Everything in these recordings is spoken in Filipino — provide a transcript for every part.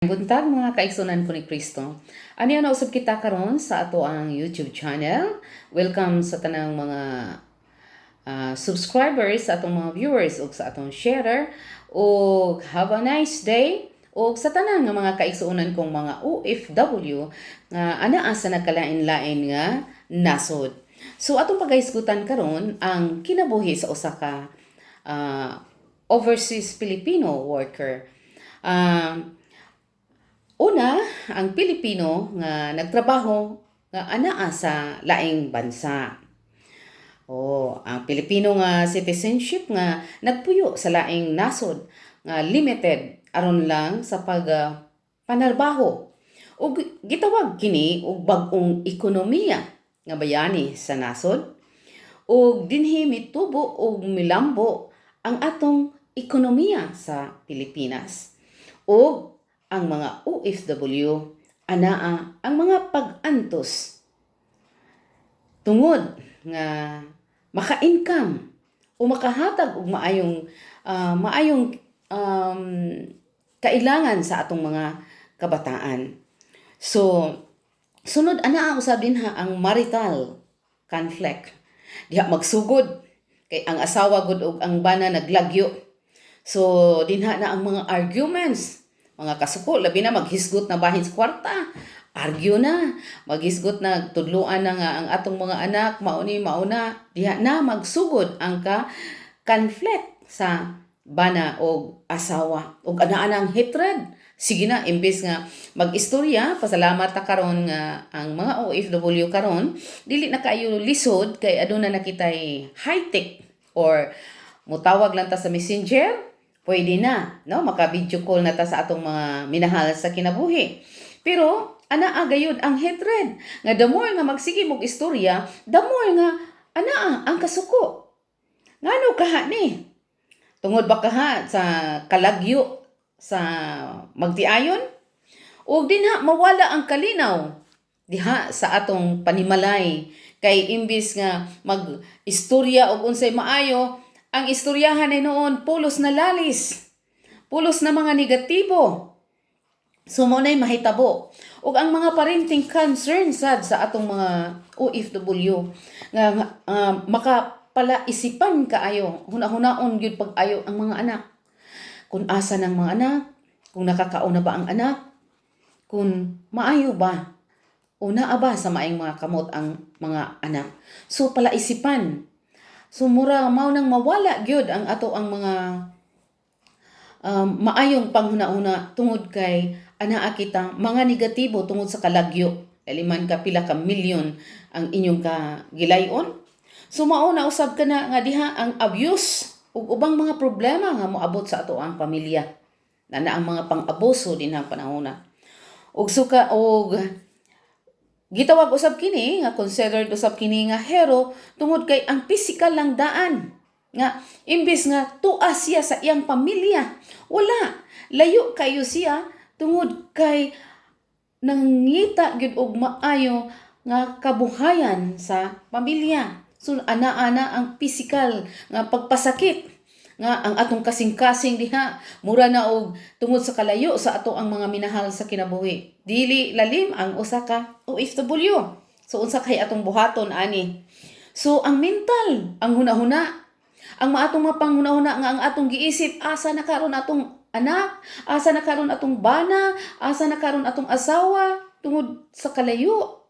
Buntag mga kaigsunan ko ni Kristo. Ano yan usab kita karon sa ato ang YouTube channel. Welcome sa tanang mga subscribers, sa atong mga viewers ug sa atong sharer. Ug have a nice day. Ug sa tanan nga mga kaigsunan kong mga OFW nga anaa sa nagkalain-lain nga nasod. So atong pagahisgutan karon ang kinabuhi sa usa ka overseas Filipino worker. Una, ang Pilipino nga nagtrabaho nga anaa sa laing bansa. Ang Pilipino nga citizenship nga nagpuyo sa laing nasod nga limited aron lang sa panarbaho. Ug gitawag kini og bag-ong ekonomiya nga bayani sa nasod. Ug dinhi mitubo og milambo ang atong ekonomiya sa Pilipinas. Ug ang mga OFW anaa ang mga pag-antos tungod nga maka-income o makahatag og maayong kailangan sa atong mga kabataan. So sunod anaa usab din ang marital conflict. Diha magsugod kay ang asawa gud og ang bana naglagyo. So dinha na ang mga arguments, mga kasuko, labi na maghisgot na bahin sa kwarta. Argue na, maghisgot na, tudluan na nga ang atong mga anak, mauna, diha na magsugod ang conflict sa bana o asawa. O anaan ang hatred. Sige na, imbes nga mag-istorya, pasalamat ta karon nga ang mga OFW karon dili na kayo lisod kay aduna na kitay high-tech or mutawag lang ta sa messenger. Pwede na, no? Maka-video call na ta sa atong mga minahal sa kinabuhi. Pero, anaa gayud ang hatred. Nga the more nga magsige mong istorya, the more nga anaa ang kasuko. Ngano kaha ni? Tungod ba kaha sa kalagyo sa magtiayon? O dinha mawala ang kalinaw diha sa atong panimalay. Kay imbis nga mag-istorya og unsay maayo, ang istoryahan ay noon, pulos na lalis. Pulos na mga negatibo. So, muna'y mahitabo. O ang mga parenting concern sa atong mga OFW nga makapalaisipan kaayo, huna-hunaon yun pag-ayo ang mga anak. Kung asa ng mga anak, kung nakakauna ba ang anak, kung maayo ba, o naa ba sa maayong mga kamot ang mga anak. So, palaisipan. So mura mao nang mawala gyud ang ato ang mga maayong panghuna-una tungod kay anaa kita mga negatibo tungod sa kalagyo. Liman ka pila ka milyon ang inyong kagilayon. So mao na usab kana nga diha ang abuse ug ubang mga problema nga moabot sa ato ang pamilya. Na ang mga pang-abuso din ang panahona. Ug suka og gitawag usab kini nga considered usab kini nga hero tungod kay ang physical lang daan nga imbis nga tuwa siya sa iyang pamilya, wala, layo kayo siya tungod kay nangita gyud og maayo nga kabuhayan sa pamilya. So ana-ana ang physical nga pagpasakit nga ang atong kasing-kasing diha mura na og tungod sa kalayo sa ato ang mga minahal sa kinabuhi. Dili lalim ang usa ka OFW. So unsa kay atong buhaton ani? So ang mental, ang hunahuna, ang atong mga panghunahuna nga ang atong giisip, asa na karon atong anak, asa na karon atong bana, asa na karon atong asawa tungod sa kalayo.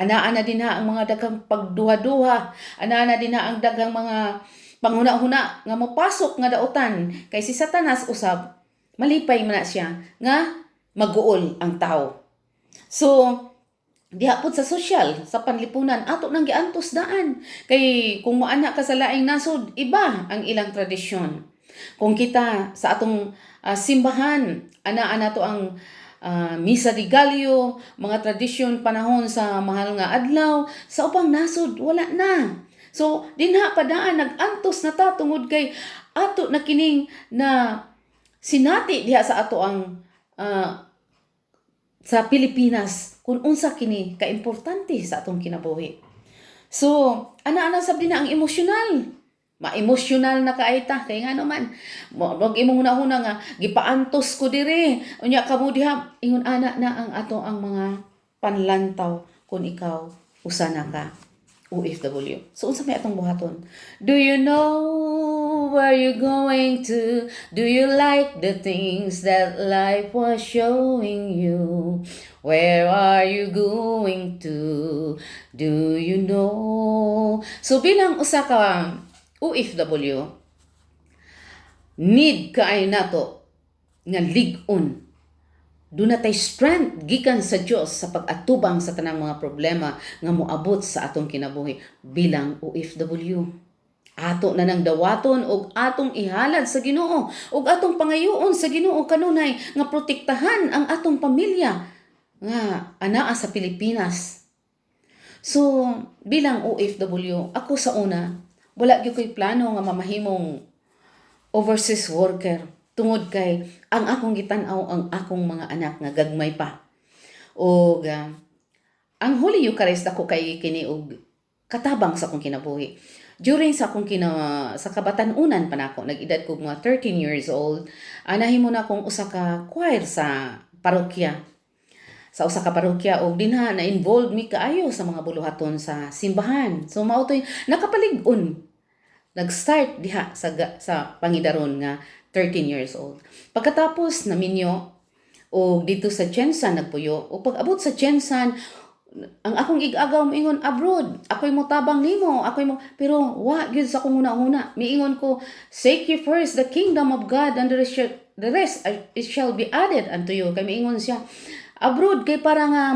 Anaa na din ang mga daghang pagduha-duha, anaa na din ang daghang mga panghuna-huna nga mapasok nga dautan kay si Satanas usab malipay man na siya nga maguol ang tao. So diha pud sa social, sa panlipunan ato nang giantos daan kay kung moana ka sa laing nasod iba ang ilang tradisyon. Kung kita sa atong simbahan anaa nato ang Misa de Gallo, mga tradisyon panahon sa mahal nga adlaw, sa ubang nasod wala na. So, dinha padaan nag-antos na ta tungod kay ato na kining na sinati diha sa ato ang sa Pilipinas kung unsa kini kaimportante sa atong kinabuhi. So, ana-ana sab din ang emosyonal. ma-emosyonal na kaayta kay nga naman wag imong hunahuna nga gipaantos ko diri unya kamo diha ingon ana na ang ato ang mga panlantaw kung ikaw usa na ka OFW. So unsa may atong buhaton? Do you know where you going to? Do you like the things that life was showing you? Where are you going to? Do you know? So bilang usa ka OFW, need kaayo nato nga lig-on. Doon natay strength gikan sa Dios sa pag-atubang sa tanang mga problema nga moabot sa atong kinabuhi bilang OFW. Ato na nang dawaton og atong ihalad sa Ginoo og atong pangayoon sa Ginoo kanunay nga protektahan ang atong pamilya nga anaa sa Pilipinas. So, bilang OFW, ako sa una, wala gyud ko'y plano nga mamahimong overseas worker. Tungod kay ang akong gitan-aw ang akong mga anak nga gagmay pa. O ang Holy Eucharist ako kay kini og katabang sa akong kinabuhi. During sa akong sa kabatanunan pa nako, nag-edad ko mga 13 years old, nahimo na akong usa ka choir sa parokya. Sa usa ka parokya og dinha na involved mi kaayo sa mga buluhaton sa simbahan. So mao toy nakapalig-on. Nag-start diha sa pangidaron nga 13 years old. Pagkatapos naminyo o dito sa Jensan nagpuyo o pag-abot sa Jensan ang akong ig-agaw moingon abroad ako'y motabang nimo pero wa gyud sa akong una miingon ko seek ye first the kingdom of God and the rest it shall be added unto you kay miingon siya abroad kay para nga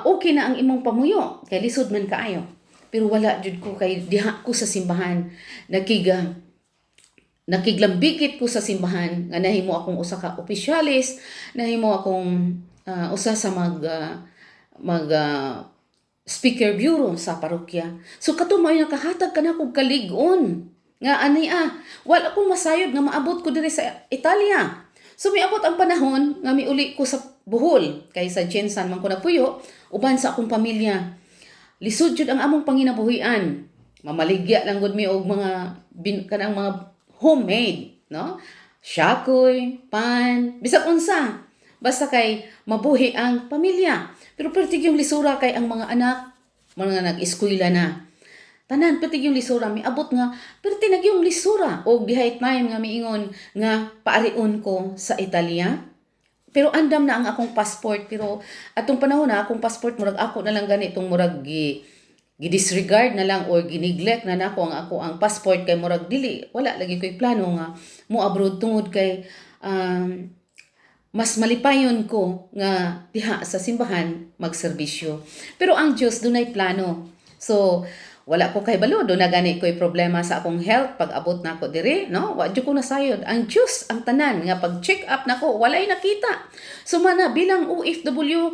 okay na ang imong pamuyo kay lisod man kaayo pero wala jud ko kay diha ko sa simbahan nakiglambikit ko sa simbahan nga nahimo akong usa ka opisyalis nahimo akong usa sa mag speaker bureau sa parokya so kato may nakahatag kana kog kalig-on nga ani wala akong masayod nga maabot ko diri sa Italia so miabot ang panahon nga miuli ko sa Bohol kay sa Jensan man ko nagpuyo uban sa akong pamilya lisod jud ang among panginabuhian mamaligya lang gud mi og mga kanang mga homemade, no? Syakoy, pan, bisag unsa. Basta kay mabuhi ang pamilya. Pero pertig yung lisura kay ang mga anak, mga nag-eskwela na. Tanan, pertig yung lisura. May abot nga, pertig yung lisura. O dihay time nga miingon nga paarion ko sa Italia. Pero andam na ang akong passport. Pero atong panahon na, akong passport, murag ako na lang ganitong murag gidisregard na lang or gineglect na nako ang passport kay murag dili wala lagi ko'y plano nga mo abroad tungod kay mas malipayon ko nga diha sa simbahan magserbisyo pero ang Dios dunay plano so wala ko kay balo do na gani ko'y problema sa akong health pag abot nako diri no wa jud ko nasayod ang Dios ang tanan nga pag check up nako walay nakita so mana bilang OFW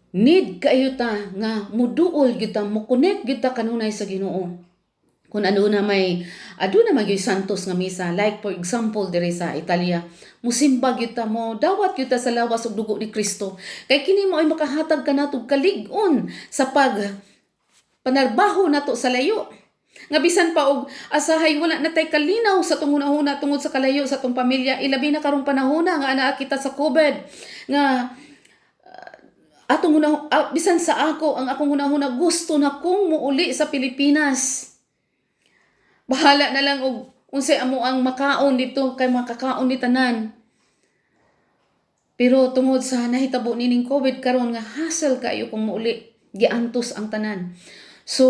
need kayo ta nga muduol gyud ta mo connect gyud ta kanunay sa Ginoo kun ano na may aduna magyud santos nga misa like for example diri sa Italia musimba gyud ta mo dawat gyud ta sa lawas ug dugo ni Kristo kay kini mo ay makahatag kanatog kalig-on sa panarbaho nato sa layo nga bisan pa og asahay wala na tay kalinaw sa tungon-una tungod sa kalayo sa tong pamilya ilabi na karong panahon nga anaa kita sa COVID nga atong bisan sa ako ang akong hunahuna gusto na kong muuli sa Pilipinas. Bahala na lang og unsay amo ang makaon dito kay makakaon ni tanan. Pero tungod sa nahitabo nining COVID karon nga hassle kayo kung muuli giantos ang tanan. So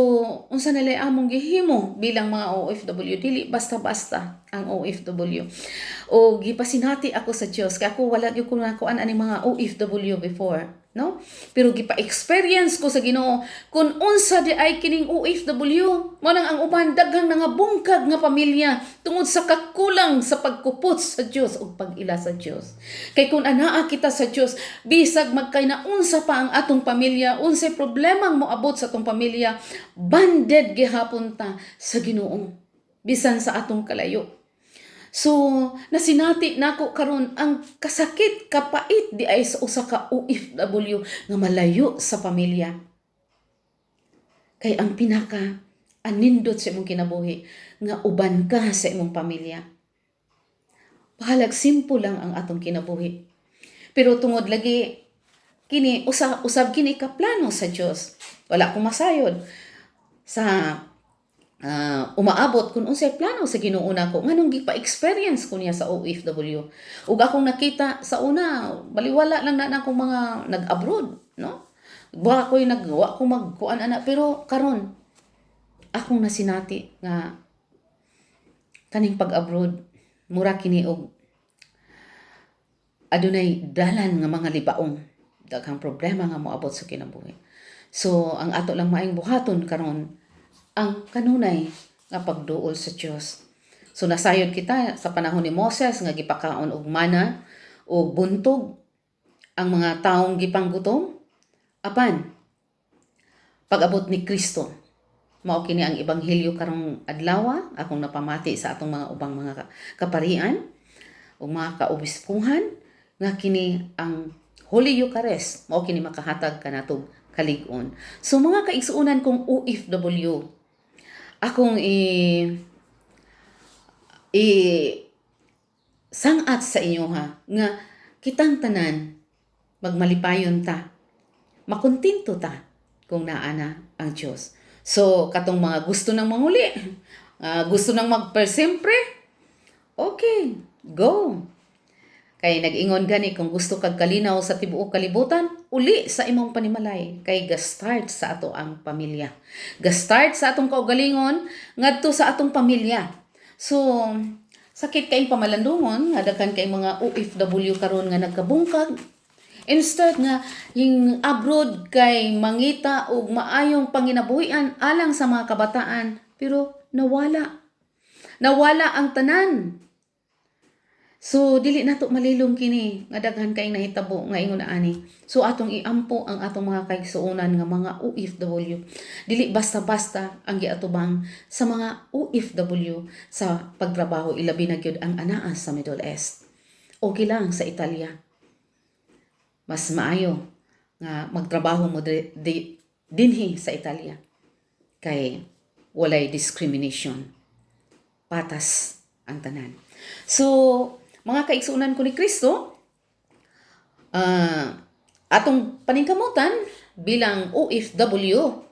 unsa na lay among gihimo bilang mga OFW dili basta-basta ang OFW. O gipasinati ako sa Dios kay ako wala gyud ko nakuan ani mga OFW before. No? Pero gipa-experience ko sa Ginoo kung unsa di ay kining OFW mo nang ang uban daghang nga bungkag nga pamilya tungod sa kakulang sa pagkupot sa Dios ug pag-ila sa Dios. Kay kun anaa kita sa Dios bisag magkay na unsa pa ang atong pamilya unsay problemang moabot sa atong pamilya banded gihapon ta sa Ginoo bisan sa atong kalayo. So, nasinati nako karon ang kasakit, kapait di ay sa usa ka OFW nga malayo sa pamilya. Kay ang pinaka anindot sa imong kinabuhi nga uban ka sa imong pamilya. Bahalag simple lang ang atong kinabuhi. Pero tungod lagi kini usab kini kaplano sa Dios. Wala ko masayod sa umaabot kung unsay plano sa Ginoo nako nganong gipa-experience ko niya sa OFW. Ug akong nakita sa una, baliwala lang na akong mga nag-abroad, no? Wa ko magkuan ana, pero karon akong nasinati nga kaning pag-abroad mura kini og adunay dalan nga mga libaong, daghang problema nga moabot sa kinabuhi. So ang ato lang maayong buhaton karon ang kanunay nga pagduol sa Dios. So nasayod kita sa panahon ni Moses nga gipakaon og mana o buntog ang mga taong gipanggutom. Apan pag-abot ni Kristo, mao kini ang ebanghelyo karong adlaw, akong napamati sa atong mga ubang mga kaparian o mga kaobispuhan nga kini ang Holy Eucharist, mao kini makahatag kanatog kalig-on. So mga kaigsuonan kong OFW, akong sangat sa inyo nga kitang tanan magmalipayon ta, makontinto ta kung naana ang Dios. So katong mga gusto nang manguli, gusto nang magpersempre, okay, go. Kay nag-ingon gani kung gusto kag kalinaw sa tibuok kalibutan, uli sa imong panimalay kay ga-start sa ato ang pamilya. Ga-start sa atong kaugalingon ngadto sa atong pamilya. So sakit kay pamalandungon nga daghan kay mga OFW karon nga nagkabungkag. Instead nga yung abroad kay mangita og maayong panginabuhian alang sa mga kabataan, pero nawala ang tanan. So dili nato malilom kini nga daghan kay nahitabo nga ingon ani. So atong iampo ang atong mga kaigsuonan nga mga OFW. Dili basta-basta ang giatubang sa mga OFW sa pagtrabaho, ilabi na gyud ang anaa sa Middle East. Okay lang sa Italia. Mas maayo nga magtrabaho mo dinhi sa Italia kay walay discrimination. Patas ang tanan. So mga kaigsuonan ko ni Kristo, atong paningkamutan bilang OFW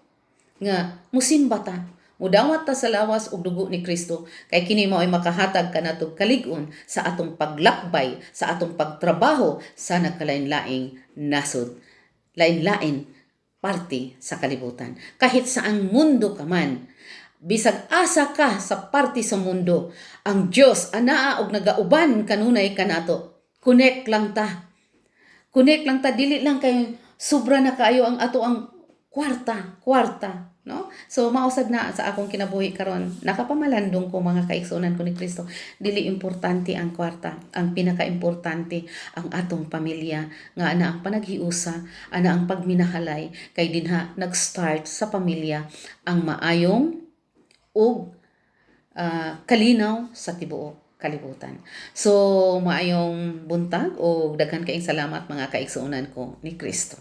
nga musimba ta, mudawat ta sa lawas og dugo ni Kristo, kay kini mao ay makahatag kanatog kalig-on sa atong paglakbay, sa atong pagtrabaho sa nagkalain-laing nasod, lain-lain parte sa kalibutan. Kahit saang mundo ka man, bisag asa ka sa parte sa mundo, ang Dios anaa og nagauban kanunay kanato. Connect lang ta, dili lang kay sobra na kaayo ang ato ang kwarta, no? So mausab na sa akong kinabuhi karon, nakapamalandong ko mga kaigsuonan ko ni Kristo, dili importante ang kwarta, ang pinaka-importante ang atong pamilya, nga ana ang panaghiusa, ana ang pagminahalay, kay dinha nag-start sa pamilya ang maayong ug kalinaw sa tibuok kalibutan. So maayong buntag o daghan kaayong salamat mga kaigsuonan ko ni Kristo.